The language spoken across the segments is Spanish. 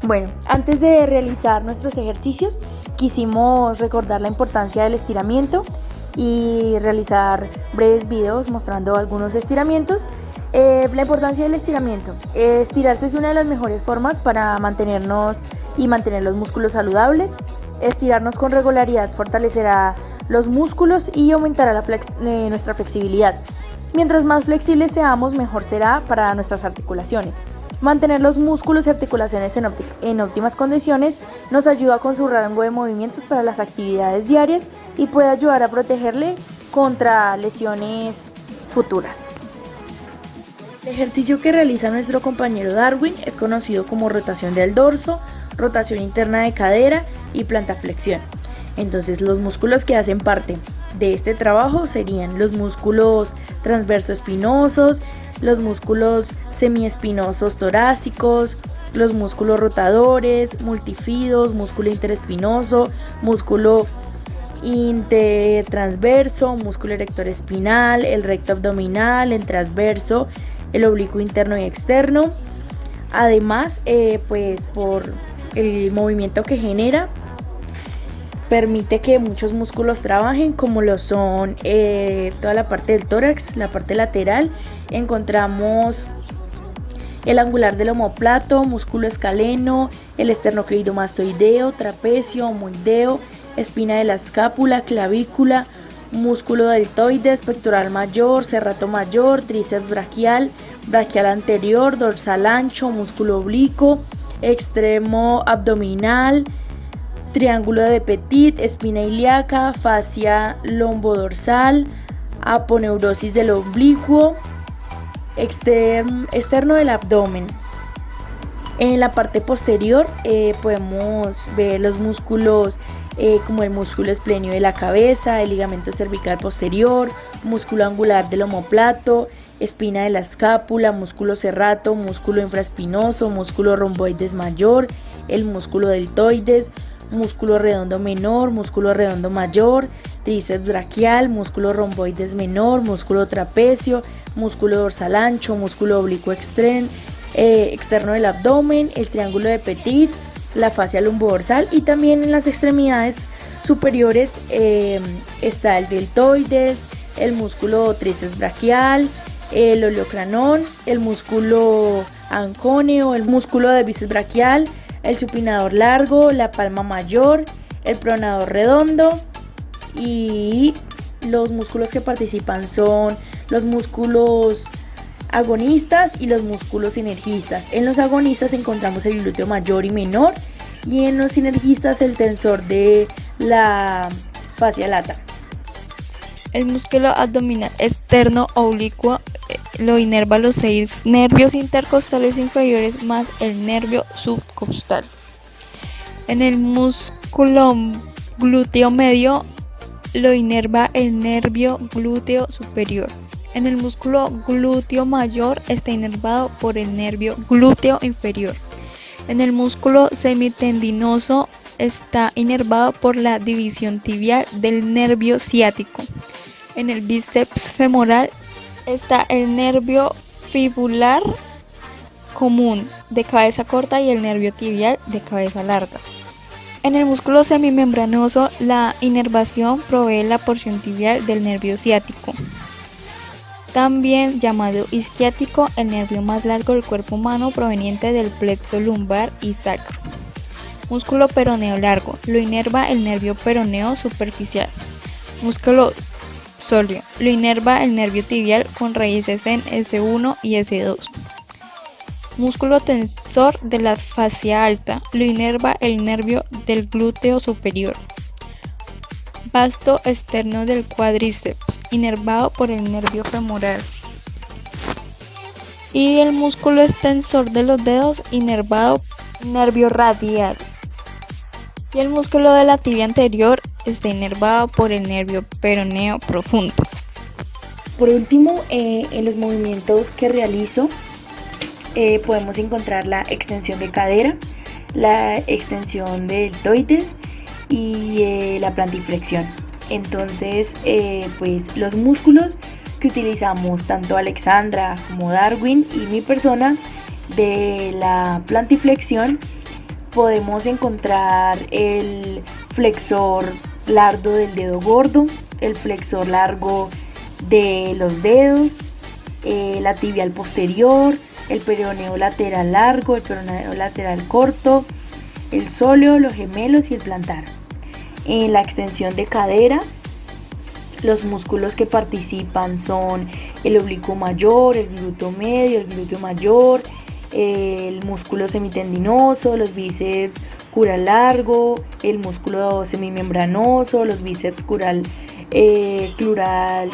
Bueno, antes de realizar nuestros ejercicios, quisimos recordar la importancia del estiramiento y realizar breves videos mostrando algunos estiramientos. La importancia del estiramiento. Estirarse es una de las mejores formas para mantenernos y mantener los músculos saludables. Estirarnos con regularidad fortalecerá los músculos y aumentará nuestra flexibilidad. Mientras más flexibles seamos, mejor será para nuestras articulaciones. Mantener los músculos y articulaciones en óptimas condiciones nos ayuda con su rango de movimientos para las actividades diarias y puede ayudar a protegerle contra lesiones futuras. El ejercicio que realiza nuestro compañero Darwin es conocido como rotación del dorso, rotación interna de cadera y plantaflexión. Entonces, los músculos que hacen parte de este trabajo serían los músculos transversoespinosos, los músculos semiespinosos torácicos, los músculos rotadores, multifidos, músculo interespinoso, músculo intertransverso, músculo erector espinal, el recto abdominal, el transverso, el oblicuo interno y externo. Además, pues por el movimiento que genera, permite que muchos músculos trabajen, como lo son toda la parte del tórax, la parte lateral. Encontramos el angular del omóplato, músculo escaleno, el esternocleidomastoideo, trapecio, omoideo, espina de la escápula, clavícula, músculo deltoides, pectoral mayor, serrato mayor, tríceps braquial, braquial anterior, dorsal ancho, músculo oblicuo, extremo abdominal, triángulo de Petit, espina ilíaca, fascia lombodorsal, aponeurosis del oblicuo, externo del abdomen. En la parte posterior podemos ver los músculos como el músculo esplenio de la cabeza, el ligamento cervical posterior, músculo angular del omóplato, espina de la escápula, músculo serrato, músculo infraespinoso, músculo romboides mayor, el músculo deltoides, músculo redondo menor, músculo redondo mayor, tríceps braquial, músculo romboides menor, músculo trapecio, músculo dorsal ancho, músculo oblicuo externo del abdomen, el triángulo de Petit, la fascia lumbodorsal, y también en las extremidades superiores está el deltoides, el músculo tríceps braquial, el oleocranón, el músculo ancóneo, el músculo de bíceps braquial, el supinador largo, la palma mayor, el pronador redondo, y los músculos que participan son los músculos agonistas y los músculos sinergistas. En los agonistas encontramos el glúteo mayor y menor, y en los sinergistas el tensor de la fascia lata. El músculo abdominal externo oblicuo lo inerva los 6 nervios intercostales inferiores más el nervio subcostal. En el músculo glúteo medio lo inerva el nervio glúteo superior. En el músculo glúteo mayor está inervado por el nervio glúteo inferior. En el músculo semitendinoso está inervado por la división tibial del nervio ciático. En el bíceps femoral está el nervio fibular común de cabeza corta y el nervio tibial de cabeza larga. En el músculo semimembranoso, la inervación provee la porción tibial del nervio ciático, también llamado isquiático, el nervio más largo del cuerpo humano proveniente del plexo lumbar y sacro. Músculo peroneo largo, lo inerva el nervio peroneo superficial. Músculo sóleo, lo inerva el nervio tibial con raíces en S1 y S2. Músculo tensor de la fascia alta, lo inerva el nervio del glúteo superior. Vasto externo del cuádriceps, inervado por el nervio femoral. Y el músculo extensor de los dedos, inervado por el nervio radial. Y el músculo de la tibia anterior está inervado por el nervio peroneo profundo. Por último, en los movimientos que realizo podemos encontrar la extensión de cadera, la extensión de deltoides y la plantiflexión. Entonces, pues los músculos que utilizamos tanto Alexandra como Darwin y mi persona de la plantiflexión, podemos encontrar el flexor largo del dedo gordo, el flexor largo de los dedos, la tibial posterior, el peroneo lateral largo, el peroneo lateral corto, el sóleo, los gemelos y el plantar. En la extensión de cadera, los músculos que participan son el oblicuo mayor, el glúteo medio, el glúteo mayor, el músculo semitendinoso, los bíceps cural largo, el músculo semimembranoso, los bíceps cural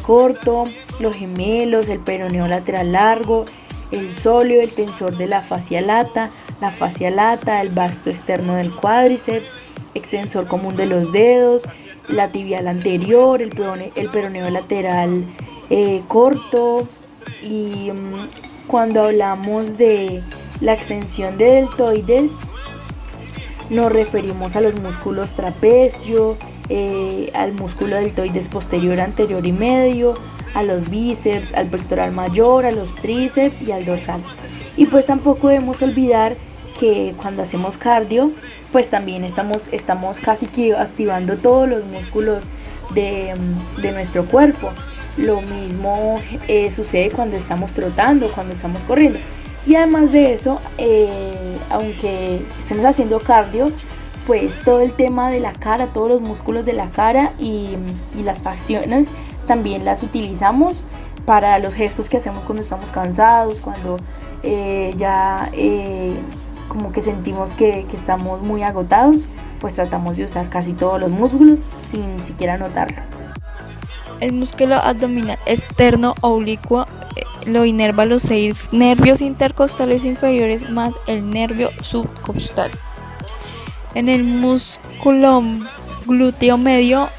corto, los gemelos, el peroneo lateral largo, el sóleo, el tensor de la fascia lata, el vasto externo del cuádriceps, extensor común de los dedos, la tibial anterior, el peroneo lateral corto. Y cuando hablamos de la extensión de deltoides, nos referimos a los músculos trapecio, al músculo deltoides posterior, anterior y medio, a los bíceps, al pectoral mayor, a los tríceps y al dorsal. Y pues tampoco debemos olvidar que cuando hacemos cardio, pues también estamos casi que activando todos los músculos de nuestro cuerpo. Lo mismo sucede cuando estamos trotando, cuando estamos corriendo. Y además de eso, aunque estemos haciendo cardio, pues todo el tema de la cara, todos los músculos de la cara y las facciones también las utilizamos para los gestos que hacemos cuando estamos cansados, cuando como que sentimos que estamos muy agotados, pues tratamos de usar casi todos los músculos sin siquiera notarlo. El músculo abdominal externo oblicuo lo inerva los 6 nervios intercostales inferiores más el nervio subcostal. En el músculo glúteo medio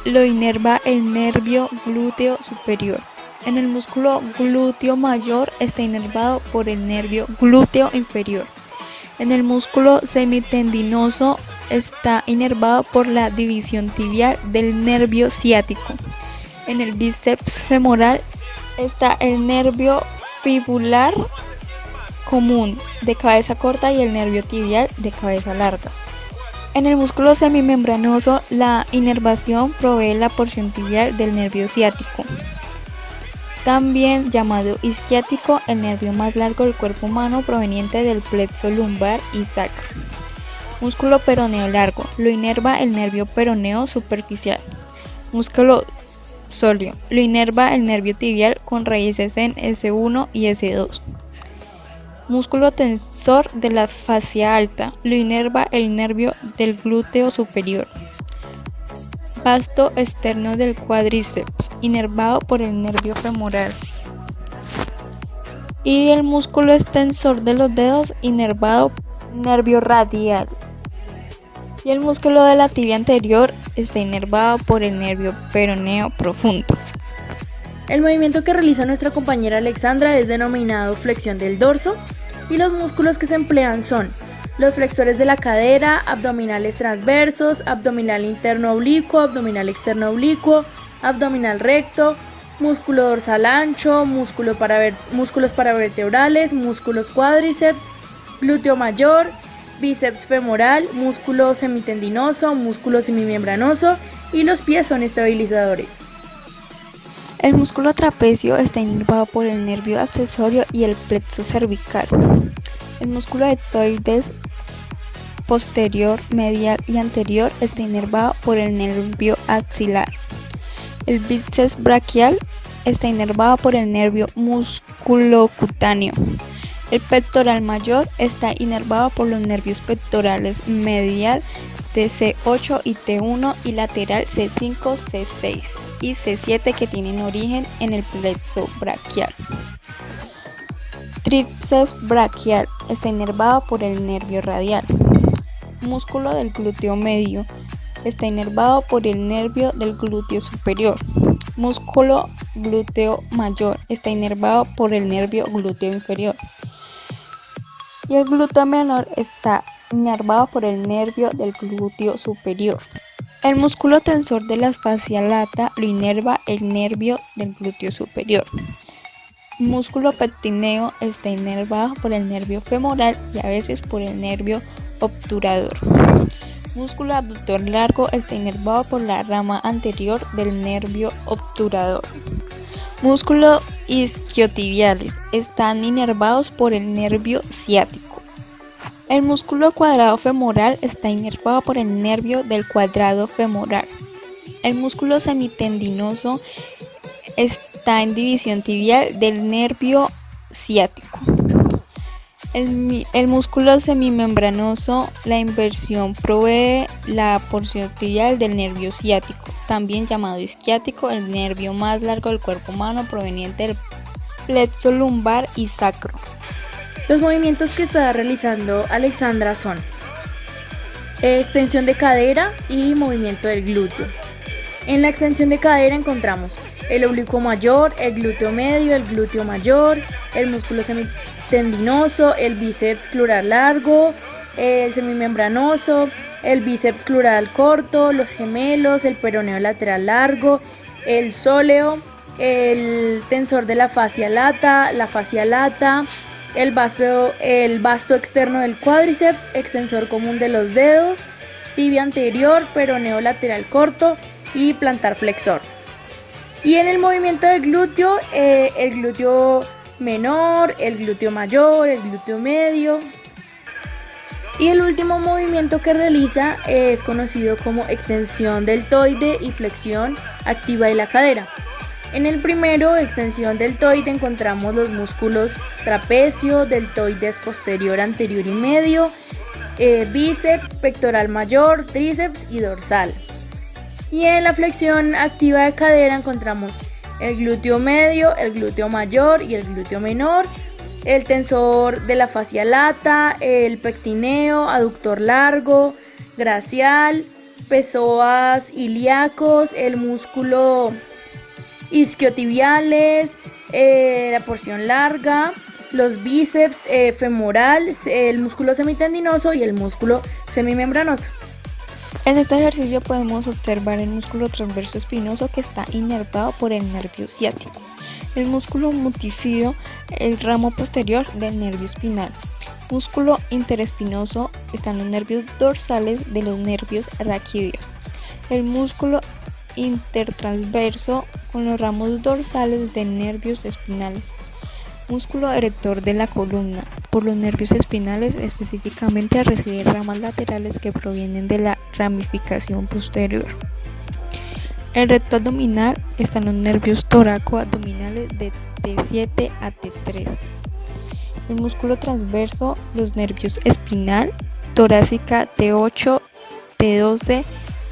lo inerva el nervio glúteo superior. En el músculo glúteo mayor está inervado por el nervio glúteo inferior. En el músculo semitendinoso está inervado por la división tibial del nervio ciático. En el bíceps femoral está el nervio fibular común de cabeza corta y el nervio tibial de cabeza larga. En el músculo semimembranoso, la inervación provee la porción tibial del nervio ciático, también llamado isquiático, el nervio más largo del cuerpo humano proveniente del plexo lumbar y sacro. Músculo peroneo largo, lo inerva el nervio peroneo superficial. Músculo sóleo, lo inerva el nervio tibial con raíces en S1 y S2. Músculo tensor de la fascia alta, lo inerva el nervio del glúteo superior. Vasto externo del cuádriceps, inervado por el nervio femoral. Y el músculo extensor de los dedos, inervado por el nervio radial. Y el músculo de la tibia anterior está inervado por el nervio peroneo profundo. El movimiento que realiza nuestra compañera Alexandra es denominado flexión del dorso y los músculos que se emplean son los flexores de la cadera, abdominales transversos, abdominal interno oblicuo, abdominal externo oblicuo, abdominal recto, músculo dorsal ancho, músculos paravertebrales, músculos cuádriceps, glúteo mayor, bíceps femoral, músculo semitendinoso, músculo semimembranoso y los pies son estabilizadores. El músculo trapecio está inervado por el nervio accesorio y el plexo cervical. El músculo deltoides posterior, medial y anterior está inervado por el nervio axilar. El bíceps braquial está inervado por el nervio musculocutáneo. El pectoral mayor está inervado por los nervios pectorales medial de C8 y T1 y lateral C5, C6 y C7 que tienen origen en el plexo braquial. Tríceps braquial está inervado por el nervio radial. Músculo del glúteo medio está inervado por el nervio del glúteo superior. Músculo glúteo mayor está inervado por el nervio glúteo inferior. Y el glúteo menor está inervado por el nervio del glúteo superior. El músculo tensor de la fascia lata lo inerva el nervio del glúteo superior. Músculo pectíneo está inervado por el nervio femoral y a veces por el nervio obturador. Músculo abductor largo está inervado por la rama anterior del nervio obturador. Músculos isquiotibiales están inervados por el nervio ciático. El músculo cuadrado femoral está inervado por el nervio del cuadrado femoral. El músculo semitendinoso está en división tibial del nervio ciático. El músculo semimembranoso, la inversión provee la porción tibial del nervio ciático, también llamado isquiático, el nervio más largo del cuerpo humano proveniente del plexo lumbar y sacro. Los movimientos que está realizando Alexandra son extensión de cadera y movimiento del glúteo. En la extensión de cadera encontramos el oblicuo mayor, el glúteo medio, el glúteo mayor, el músculo semitendinoso, el bíceps clural largo, el semimembranoso, el bíceps clural corto, los gemelos, el peroneo lateral largo, el sóleo, el tensor de la fascia lata, el vasto externo del cuádriceps, extensor común de los dedos, tibia anterior, peroneo lateral corto y plantar flexor. Y en el movimiento del glúteo, el glúteo menor, el glúteo mayor, el glúteo medio. Y el último movimiento que realiza es conocido como extensión deltoide y flexión activa de la cadera. En el primero, extensión deltoide, encontramos los músculos trapecio, deltoides posterior, anterior y medio, bíceps, pectoral mayor, tríceps y dorsal. Y en la flexión activa de cadera encontramos el glúteo medio, el glúteo mayor y el glúteo menor, el tensor de la fascia lata, el pectineo, aductor largo, bracial, psoas ilíacos, el músculo isquiotibiales, la porción larga, los bíceps femoral, el músculo semitendinoso y el músculo semimembranoso. En este ejercicio podemos observar el músculo transverso espinoso que está inervado por el nervio ciático. El músculo multífido, el ramo posterior del nervio espinal. Músculo interespinoso están los nervios dorsales de los nervios raquídeos. El músculo intertransverso con los ramos dorsales de nervios espinales. Músculo erector de la columna, por los nervios espinales específicamente recibe ramas laterales que provienen de la ramificación posterior. El recto abdominal están los nervios toraco-abdominales de T7 a T3. El músculo transverso, los nervios espinal, torácica T8, T12,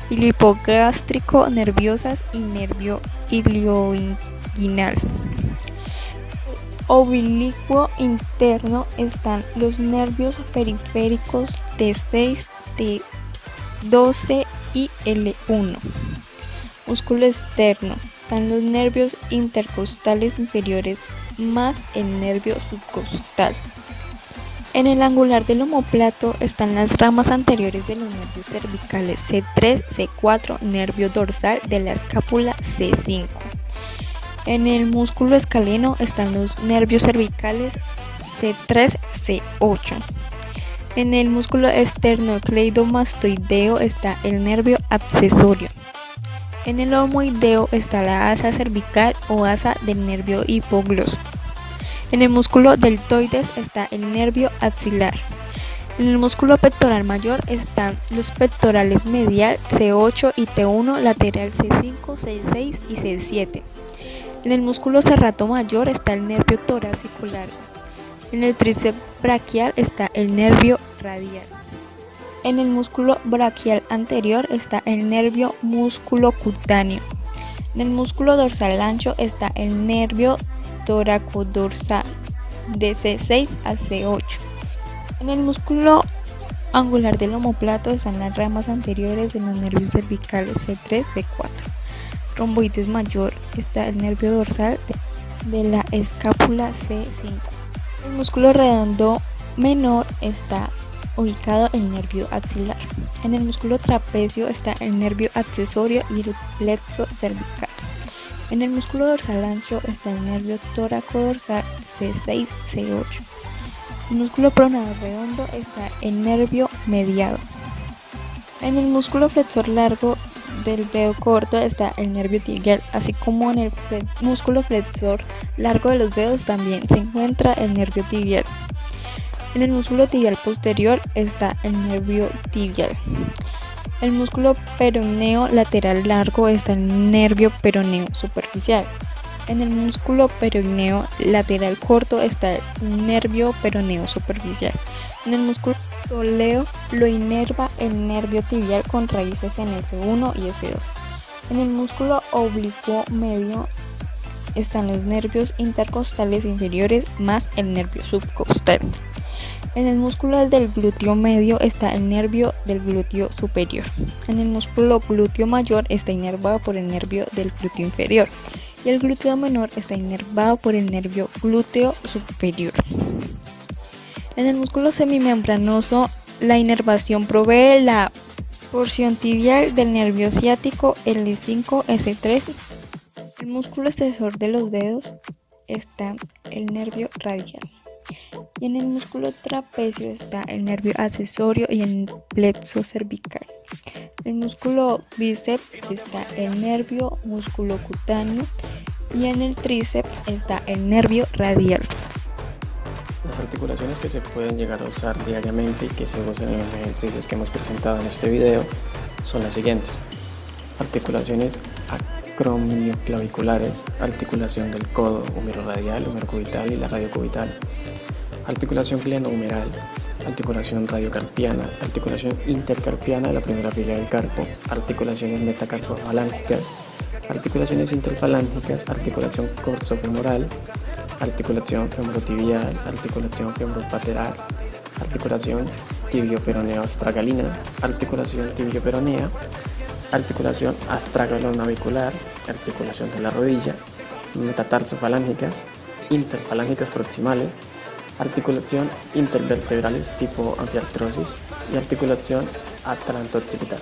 ilipogástrico, nerviosas y nervio ilioinguinal. Oblicuo interno están los nervios periféricos T6, T12 y L1. Músculo externo están los nervios intercostales inferiores más el nervio subcostal. En el angular del omóplato están las ramas anteriores de los nervios cervicales C3, C4, nervio dorsal de la escápula C5. En el músculo escaleno están los nervios cervicales C3, C8. En el músculo esternocleidomastoideo está el nervio accesorio. En el omoideo está la asa cervical o asa del nervio hipogloso. En el músculo deltoides está el nervio axilar. En el músculo pectoral mayor están los pectorales medial C8 y T1, lateral C5, C6 y C7. En el músculo serrato mayor está el nervio torácico largo. En el tríceps braquial está el nervio radial. En el músculo braquial anterior está el nervio musculocutáneo. En el músculo dorsal ancho está el nervio toracodorsal de C6 a C8. En el músculo angular del omóplato están las ramas anteriores de los nervios cervicales C3, C4. Romboides mayor está el nervio dorsal de la escápula C5. En el músculo redondo menor está ubicado el nervio axilar. En el músculo trapecio está el nervio accesorio y el plexo cervical. En el músculo dorsal ancho está el nervio toracodorsal C6, C8. En el músculo pronado redondo está el nervio mediado. En el músculo flexor largo del dedo corto está el nervio tibial, así como en el músculo flexor largo de los dedos también se encuentra el nervio tibial. En el músculo tibial posterior está el nervio tibial. El músculo peroneo lateral largo está el nervio peroneo superficial. En el músculo peroneo lateral corto está el nervio peroneo superficial. En el músculo soleo lo inerva el nervio tibial con raíces en S1 y S2. En el músculo oblicuo medio están los nervios intercostales inferiores más el nervio subcostal. En el músculo del glúteo medio está el nervio del glúteo superior. En el músculo glúteo mayor está inervado por el nervio del glúteo inferior. Y el glúteo menor está inervado por el nervio glúteo superior. En el músculo semimembranoso, la inervación provee la porción tibial del nervio ciático L5, S3. En el músculo extensor de los dedos está el nervio radial. Y en el músculo trapecio está el nervio accesorio y el plexo cervical. En el músculo bíceps está el nervio musculocutáneo y en el tríceps está el nervio radial. Las articulaciones que se pueden llegar a usar diariamente y que se usan en los ejercicios que hemos presentado en este video son las siguientes: articulaciones acromioclaviculares, articulación del codo humeroradial, humerocubital y la radiocubital, articulación glenohumeral, articulación radiocarpiana, articulación intercarpiana de la primera fila del carpo, articulaciones metacarpofalángicas, articulaciones interfalángicas, articulación corsofemoral, articulación femorotibial, articulación femoropateral, articulación tibioperoneo-astragalina, articulación tibioperonea, articulación astragalonavicular, articulación de la rodilla, metatarsofalángicas, interfalángicas proximales, articulación intervertebrales tipo anfiartrosis y articulación atalantoccipital.